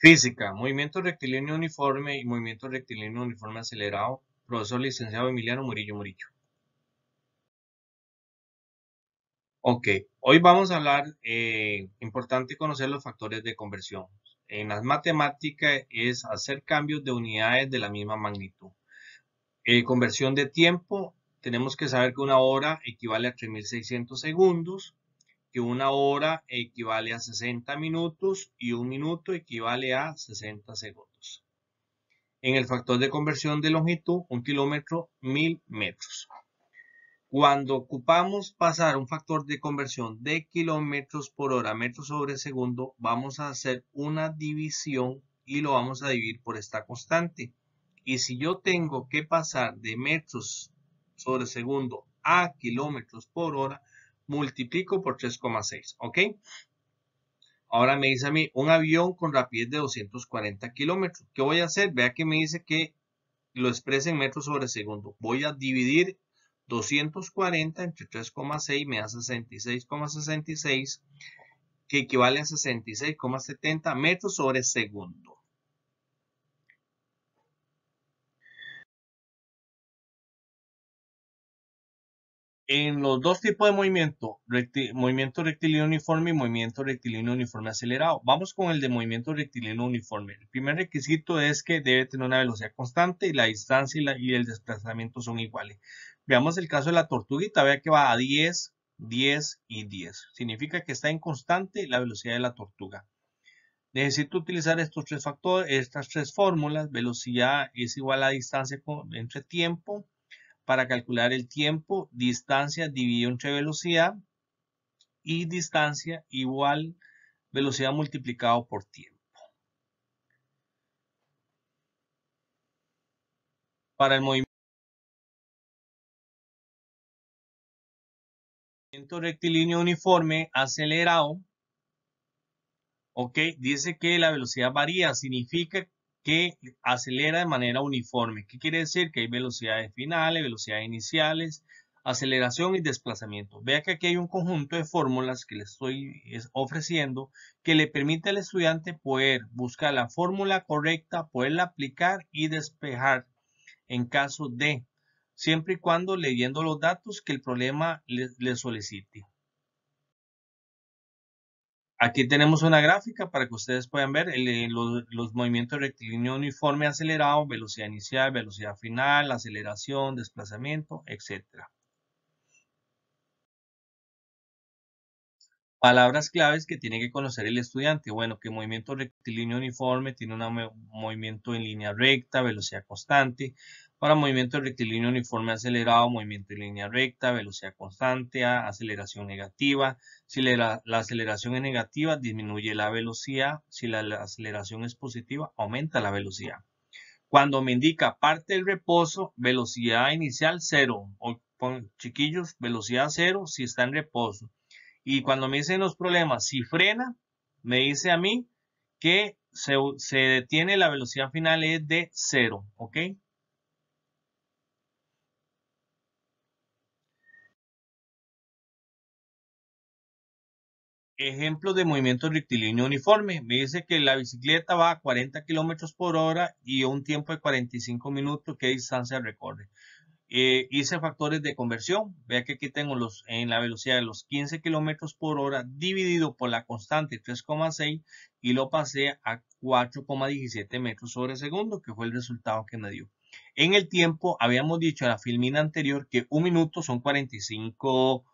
Física, movimiento rectilíneo uniforme y movimiento rectilíneo uniforme acelerado. Profesor licenciado Emiliano Murillo Murillo. Ok, hoy vamos a hablar, importante conocer los factores de conversión. En las matemáticas es hacer cambios de unidades de la misma magnitud. Conversión de tiempo, tenemos que saber que una hora equivale a 3600 segundos, que una hora equivale a 60 minutos y un minuto equivale a 60 segundos. En el factor de conversión de longitud, 1 kilómetro, 1000 metros. Cuando ocupamos pasar un factor de conversión de kilómetros por hora a metros sobre segundo, vamos a hacer una división y lo vamos a dividir por esta constante. Y si yo tengo que pasar de metros sobre segundo a kilómetros por hora, multiplico por 3,6, ¿ok? Ahora me dice a mí un avión con rapidez de 240 kilómetros. ¿Qué voy a hacer? Vea que me dice que lo expresa en metros sobre segundo. Voy a dividir 240 entre 3,6, me da 66,66, que equivale a 66,70 metros sobre segundo. En los dos tipos de movimiento, movimiento rectilíneo uniforme y movimiento rectilíneo uniforme acelerado. Vamos con el de movimiento rectilíneo uniforme. El primer requisito es que debe tener una velocidad constante y la distancia y el desplazamiento son iguales. Veamos el caso de la tortuguita. Vea que va a 10, 10 y 10. Significa que está en constante la velocidad de la tortuga. Necesito utilizar estos tres factores, estas tres fórmulas. Velocidad es igual a distancia entre tiempo. Para calcular el tiempo, distancia dividido entre velocidad y distancia igual velocidad multiplicado por tiempo. Para el movimiento rectilíneo uniforme acelerado, ok, dice que la velocidad varía, significa que acelera de manera uniforme. ¿Qué quiere decir? Que hay velocidades finales, velocidades iniciales, aceleración y desplazamiento. Vea que aquí hay un conjunto de fórmulas que le estoy ofreciendo que le permite al estudiante poder buscar la fórmula correcta, poderla aplicar y despejar en caso de, siempre y cuando leyendo los datos que el problema le solicite. Aquí tenemos una gráfica para que ustedes puedan ver los movimientos rectilíneo uniforme acelerado, velocidad inicial, velocidad final, aceleración, desplazamiento, etc. Palabras claves que tiene que conocer el estudiante. Bueno, que movimiento rectilíneo uniforme tiene un movimiento en línea recta, velocidad constante. Para movimiento rectilíneo uniforme acelerado, movimiento en línea recta, velocidad constante, aceleración negativa. Si la aceleración es negativa, disminuye la velocidad. Si la aceleración es positiva, aumenta la velocidad. Cuando me indica parte del reposo, velocidad inicial 0. O, chiquillos, velocidad 0 si está en reposo. Y cuando me dicen los problemas, si frena, me dice a mí que se detiene, la velocidad final es de 0, ¿ok? Ejemplo de movimiento rectilíneo uniforme. Me dice que la bicicleta va a 40 kilómetros por hora y un tiempo de 45 minutos. ¿Qué distancia recorre? Hice factores de conversión. Vea que aquí tengo en la velocidad de los 15 kilómetros por hora dividido por la constante 3,6 y lo pasé a 4,17 metros sobre segundo, que fue el resultado que me dio. En el tiempo, habíamos dicho en la filmina anterior que un minuto son 45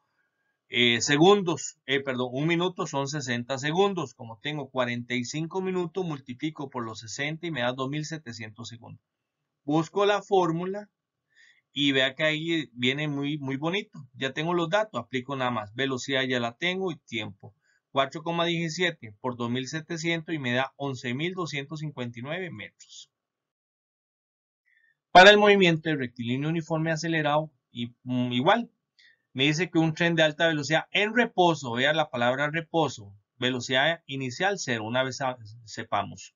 segundos, perdón, un minuto son 60 segundos. Como tengo 45 minutos, multiplico por los 60 y me da 2700 segundos. Busco la fórmula y vea que ahí viene muy bonito. Ya tengo los datos, aplico nada más. Velocidad ya la tengo y tiempo. 4,17 por 2700 y me da 11.259 metros. Para el movimiento de rectilíneo uniforme acelerado, igual. Me dice que un tren de alta velocidad en reposo, vea la palabra reposo, velocidad inicial 0, una vez sepamos.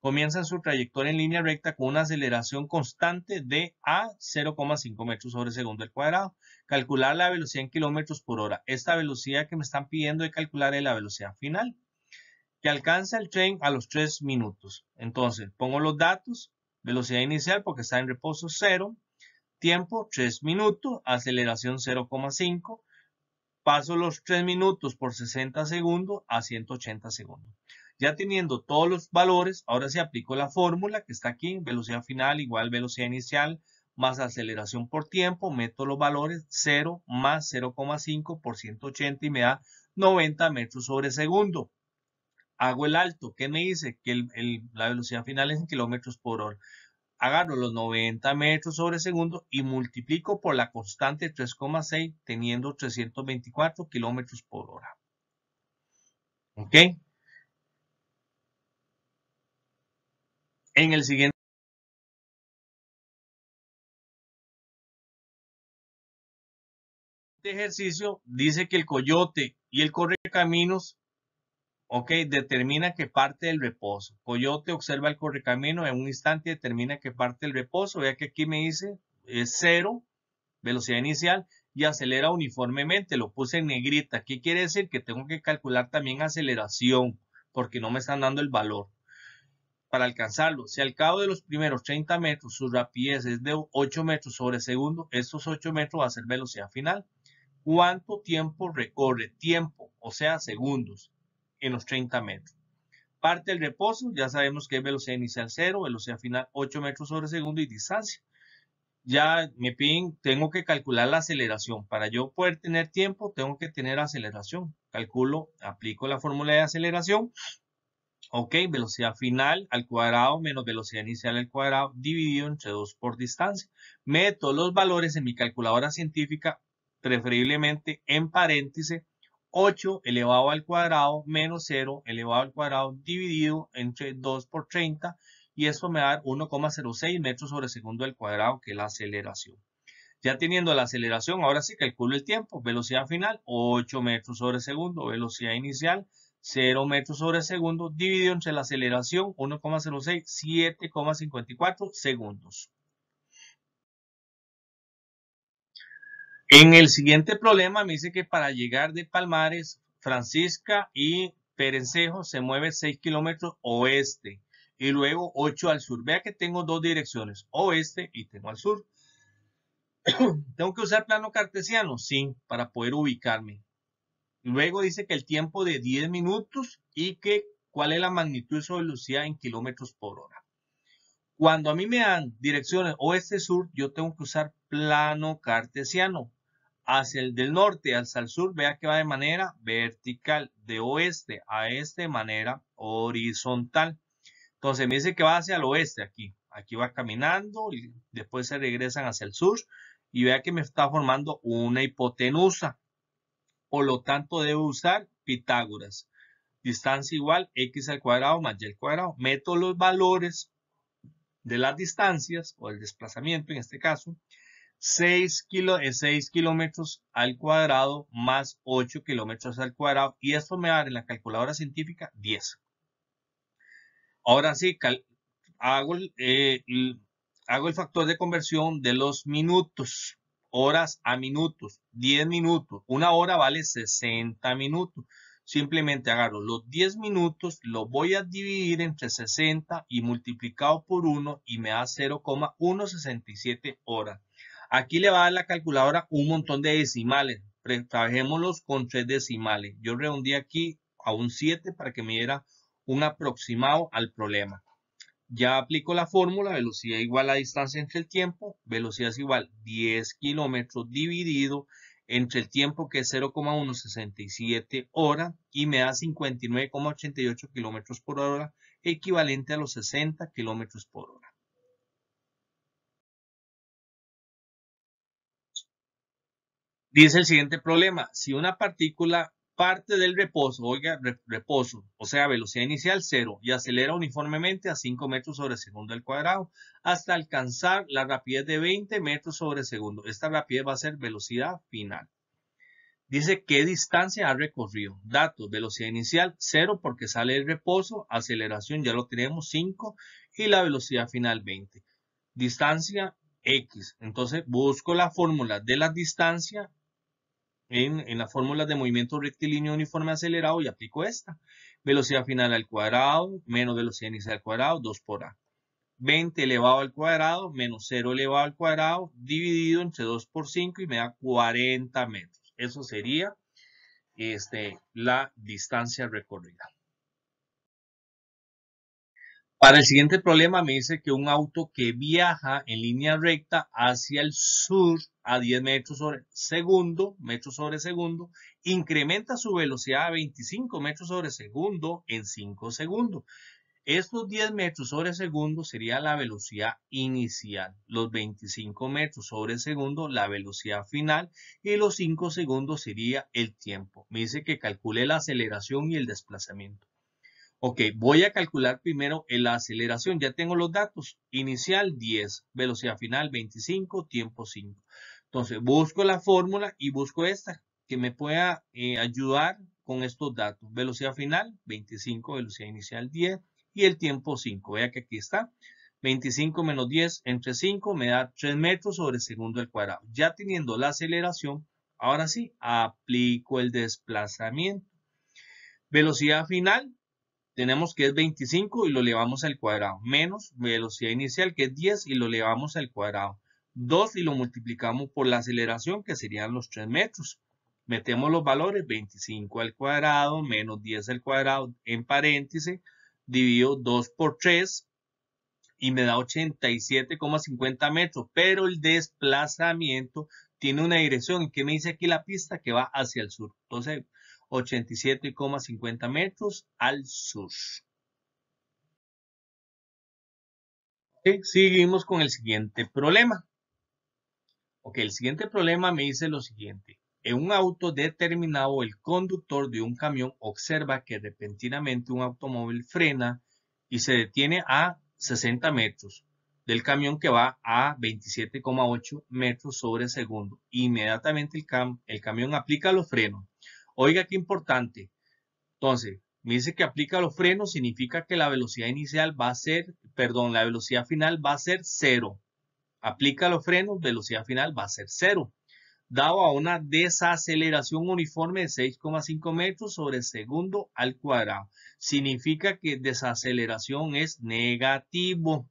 Comienza su trayectoria en línea recta con una aceleración constante de a 0,5 metros sobre segundo al cuadrado. Calcular la velocidad en kilómetros por hora. Esta velocidad que me están pidiendo de calcular es la velocidad final. que alcanza el tren a los 3 minutos. Entonces, pongo los datos, velocidad inicial porque está en reposo 0, tiempo 3 minutos, aceleración 0,5, paso los 3 minutos por 60 segundos a 180 segundos. Ya teniendo todos los valores, ahora sí aplico la fórmula que está aquí, velocidad final igual velocidad inicial más aceleración por tiempo, meto los valores 0 más 0,5 por 180 y me da 90 metros sobre segundo. Hago el alto, ¿qué me dice? Que la velocidad final es en kilómetros por hora. Agarro los 90 metros sobre segundo y multiplico por la constante 3,6 teniendo 324 kilómetros por hora. ¿Ok? En el siguiente ejercicio dice que el coyote y el correcaminos, ok, determina que parte del reposo. Coyote observa el correcamino en un instante y determina que parte del reposo. Vea que aquí me dice es 0, velocidad inicial, y acelera uniformemente. Lo puse en negrita. ¿Qué quiere decir? Que tengo que calcular también aceleración porque no me están dando el valor. Para alcanzarlo, si al cabo de los primeros 30 metros su rapidez es de 8 metros sobre segundo, estos 8 metros va a ser velocidad final. ¿Cuánto tiempo recorre? Tiempo, o sea, segundos, en los 30 metros. Parte del reposo, ya sabemos que es velocidad inicial 0, velocidad final 8 metros sobre segundo y distancia. Ya me piden, tengo que calcular la aceleración. Para yo poder tener tiempo, tengo que tener aceleración. Calculo, aplico la fórmula de aceleración. Ok, velocidad final al cuadrado menos velocidad inicial al cuadrado dividido entre 2 por distancia. Meto los valores en mi calculadora científica, preferiblemente en paréntesis, 8 elevado al cuadrado menos 0 elevado al cuadrado dividido entre 2 por 30 y esto me da 1,06 metros sobre segundo al cuadrado, que es la aceleración. Ya teniendo la aceleración, ahora sí calculo el tiempo. Velocidad final, 8 metros sobre segundo. Velocidad inicial, 0 metros sobre segundo. Dividido entre la aceleración, 1,06, 7,54 segundos. En el siguiente problema me dice que para llegar de Palmares, Francisca y Perencejo se mueve 6 kilómetros oeste y luego 8 al sur. Vea que tengo dos direcciones, oeste y tengo al sur. ¿Tengo que usar plano cartesiano? Sí, para poder ubicarme. Luego dice que el tiempo de 10 minutos y que cuál es la magnitud de su velocidad en kilómetros por hora. Cuando a mí me dan direcciones oeste-sur, yo tengo que usar plano cartesiano. Hacia el del norte, hacia el sur, vea que va de manera vertical. De oeste a este de manera horizontal. Entonces me dice que va hacia el oeste aquí. Aquí va caminando y después se regresan hacia el sur. Y vea que me está formando una hipotenusa. Por lo tanto, debo usar Pitágoras. Distancia igual x al cuadrado más y al cuadrado. Meto los valores de las distancias o el desplazamiento en este caso. 6 kilómetros al cuadrado más 8 kilómetros al cuadrado. Y esto me da en la calculadora científica 10. Ahora sí, hago el factor de conversión de los minutos, horas a minutos, 10 minutos. Una hora vale 60 minutos. Simplemente agarro los 10 minutos, los voy a dividir entre 60 y multiplicado por 1 y me da 0,167 horas. Aquí le va a dar la calculadora un montón de decimales. Trabajémoslos con 3 decimales. Yo redondeé aquí a un 7 para que me diera un aproximado al problema. Ya aplico la fórmula, velocidad igual a distancia entre el tiempo, velocidad es igual 10 kilómetros dividido entre el tiempo que es 0,167 horas y me da 59,88 kilómetros por hora, equivalente a los 60 kilómetros por hora. Dice el siguiente problema, si una partícula parte del reposo, oiga, reposo, o sea, velocidad inicial 0 y acelera uniformemente a 5 metros sobre segundo al cuadrado hasta alcanzar la rapidez de 20 metros sobre segundo. Esta rapidez va a ser velocidad final. Dice qué distancia ha recorrido. Datos, velocidad inicial 0 porque sale del reposo, aceleración ya lo tenemos 5 y la velocidad final 20. Distancia X. Entonces busco la fórmula de la distancia en las fórmulas de movimiento rectilíneo uniforme acelerado y aplico esta. Velocidad final al cuadrado menos velocidad inicial al cuadrado, 2 por A. 20 elevado al cuadrado menos 0 elevado al cuadrado dividido entre 2 por 5 y me da 40 metros. Eso sería la distancia recorrida. Para el siguiente problema me dice que un auto que viaja en línea recta hacia el sur a 10 metros sobre segundo, incrementa su velocidad a 25 metros sobre segundo en 5 segundos. Estos 10 metros sobre segundo sería la velocidad inicial, los 25 metros sobre segundo la velocidad final y los 5 segundos sería el tiempo. Me dice que calcule la aceleración y el desplazamiento. Ok, voy a calcular primero la aceleración. Ya tengo los datos. Inicial 10, velocidad final 25, tiempo 5. Entonces busco la fórmula y busco esta que me pueda ayudar con estos datos. Velocidad final 25, velocidad inicial 10 y el tiempo 5. Vea que aquí está. 25 menos 10 entre 5 me da 3 metros sobre segundo al cuadrado. Ya teniendo la aceleración, ahora sí, aplico el desplazamiento. Velocidad final tenemos que es 25 y lo elevamos al cuadrado, menos velocidad inicial que es 10 y lo elevamos al cuadrado. 2 y lo multiplicamos por la aceleración que serían los 3 metros. Metemos los valores 25 al cuadrado menos 10 al cuadrado en paréntesis, dividido 2 por 3 y me da 87,50 metros, pero el desplazamiento tiene una dirección. ¿Y qué me dice aquí la pista? Que va hacia el sur. Entonces, 87,50 metros al sur. Okay, seguimos con el siguiente problema. Ok, el siguiente problema me dice lo siguiente. En un auto determinado, el conductor de un camión observa que repentinamente un automóvil frena y se detiene a 60 metros del camión que va a 27,8 metros sobre segundo. Inmediatamente el camión aplica los frenos. Oiga, qué importante. Entonces, me dice que aplica los frenos, significa que la velocidad inicial va a ser, la velocidad final va a ser 0. Aplica los frenos, velocidad final va a ser 0. Dado a una desaceleración uniforme de 6,5 metros sobre segundo al cuadrado. Significa que desaceleración es negativo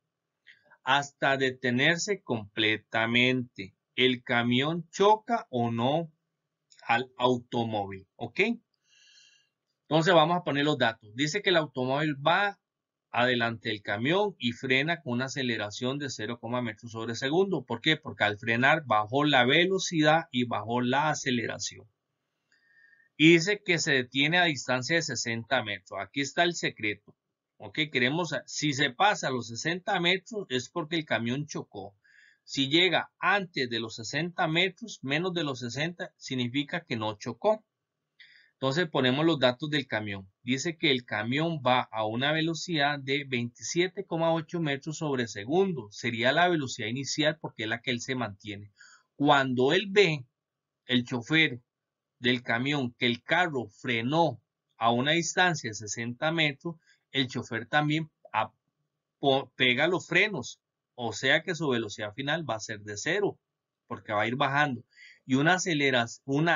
hasta detenerse completamente. El camión choca o no al automóvil, ¿ok? Entonces vamos a poner los datos. Dice que el automóvil va adelante del camión y frena con una aceleración de 0, metros sobre segundo. ¿Por qué? Porque al frenar bajó la velocidad y bajó la aceleración. Y dice que se detiene a distancia de 60 metros. Aquí está el secreto. Ok, si se pasa a los 60 metros es porque el camión chocó. Si llega antes de los 60 metros, menos de los 60, significa que no chocó. Entonces ponemos los datos del camión. Dice que el camión va a una velocidad de 27,8 metros sobre segundo. Sería la velocidad inicial porque es la que él se mantiene. Cuando él ve, el chofer del camión, que el carro frenó a una distancia de 60 metros, el chofer también pega los frenos. O sea que su velocidad final va a ser de 0 porque va a ir bajando. Y una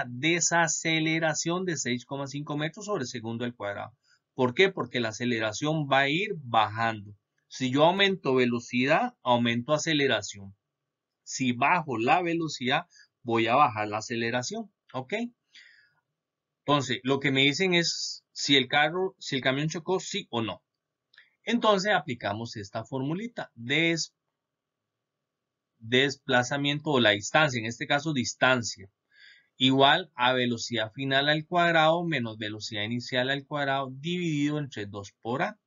desaceleración de 6,5 metros sobre segundo al cuadrado. ¿Por qué? Porque la aceleración va a ir bajando. Si yo aumento velocidad, aumento aceleración. Si bajo la velocidad, voy a bajar la aceleración. ¿Ok? Entonces, lo que me dicen es si el camión chocó, sí o no. Entonces, aplicamos esta formulita. Desplazamiento o la distancia, en este caso distancia, igual a velocidad final al cuadrado menos velocidad inicial al cuadrado dividido entre 2 por A.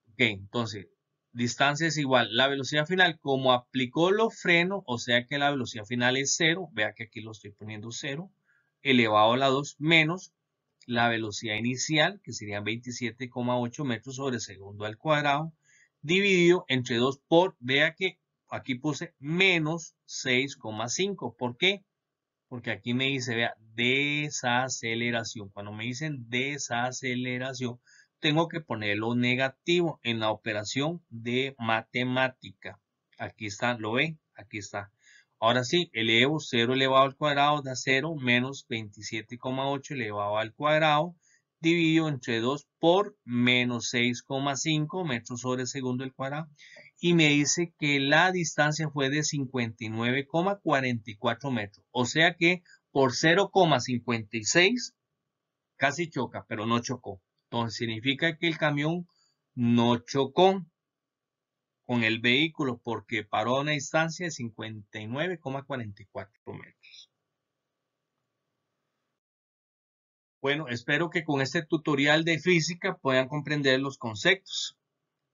Ok, entonces, distancia es igual. La velocidad final, como aplicó los frenos, o sea que la velocidad final es 0, vea que aquí lo estoy poniendo 0, elevado a la 2 menos la velocidad inicial, que serían 27,8 metros sobre segundo al cuadrado, dividido entre 2 por, vea que aquí puse menos 6,5. ¿Por qué? Porque aquí me dice, vea, desaceleración. Cuando me dicen desaceleración, tengo que ponerlo negativo en la operación de matemática. Aquí está, ¿lo ven? Aquí está. Ahora sí, elevo 0 elevado al cuadrado da 0 menos 27,8 elevado al cuadrado dividido entre 2 por menos 6,5 metros sobre segundo al cuadrado. Y me dice que la distancia fue de 59,44 metros. O sea que por 0,56 casi choca, pero no chocó. Entonces significa que el camión no chocó con el vehículo porque paró a una distancia de 59,44 metros. Bueno, espero que con este tutorial de física puedan comprender los conceptos.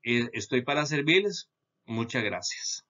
Estoy para servirles. Muchas gracias.